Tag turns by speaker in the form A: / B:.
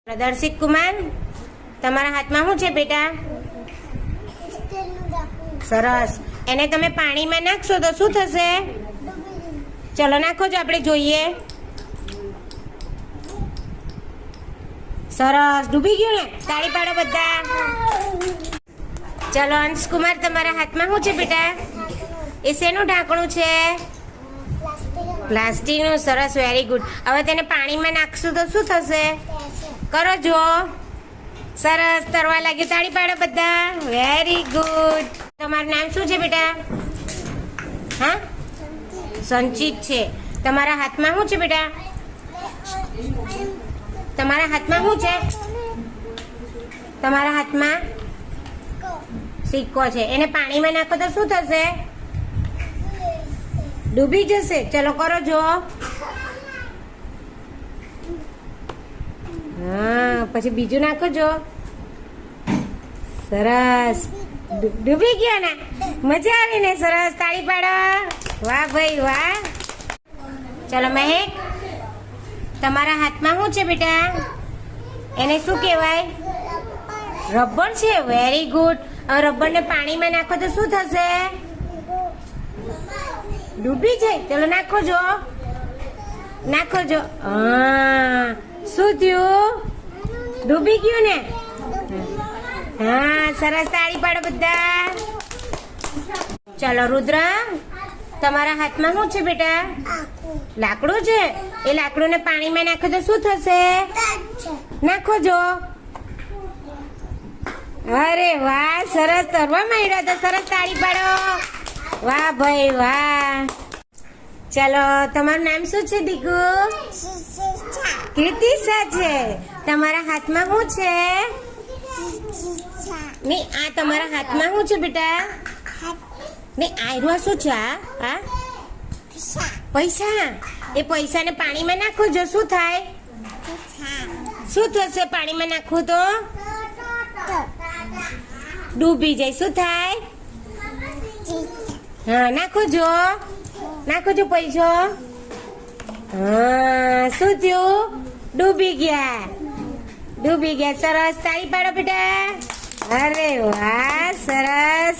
A: દર્શિત કુમાર, તમારા હાથમાં શું છે બેટા? સરસ. એને તમે પાણીમાં નાખશો તો શું થશે? ચલો નાખો છો, આપણે જોઈએ. સરસ, ડૂબી ગયું ને? તાળી પાડો બધા. ચલો અંશકુમાર, તમારા હાથમાં શું છે બેટા? એ શેનું ઢાંકણું છે? પ્લાસ્ટિકનું. સરસ, વેરી ગુડ. હવે તેને પાણીમાં નાખશું તો શું થશે? કરો જો. સરસ, તરવા લાગ્યું. તાળી પાડો બધા. Very good. તમારું નામ શું છે બેટા? હા, સંચિત છે. તમારા હાથમાં શું છે બેટા? તમારા હાથમાં શું છે? તમારા હાથમાં સિક્કો છે. એને પાણીમાં નાખો તો શું થશે? ડૂબી જશે. ચલો કરો જો. હા, પછી બીજું નાખો જો. સરસ, ડૂબી ગયો ને? મજા આવી ને? સરસ, તાળી પાડો. વાહ ભાઈ વાહ. ચલો મહેક, તમારા હાથમાં શું છે બેટા? એને શું કહેવાય? રબર છે. Very good. હવે રબરને પાણીમાં નાખો તો શું થશે? ડૂબી જાય. ચલો નાખો જો. નાખો જો. હા, શું થયું? ડૂબી ગયું ને? હા, સરસ, તાળી પાડો બધા. ચલો રુદ્ર, તમારા હાથમાં શું છે બેટા? લાકડું છે. એ લાકડુંને પાણીમાં નાખો તો શું થશે? નાખો જો. અરે વાહ, સરસ, તરવા માંડ્યો તો. સરસ, તાળી પાડો. વાહ ભાઈ વાહ. ચલો, તમારું નામ શું છે દીકુ? કીર્તિશા છે. તમારા હાથમાં શું છે? નહીં, આ તમારા હાથમાં શું છે બેટા? નહીં, આ શું છે? આ પૈસા. એ પૈસાને પાણીમાં નાખો જો. શું થાય? શું થશે પાણીમાં નાખવું તો? ડૂબી જાય. શું થાય? હા, નાખો જો. નાખો જો પૈસો. હા, શું થયું? ડૂબી ગયા. ડૂબી ગયા. સરસ, તાળી પાડો બેટા. અરે વાહ, સરસ.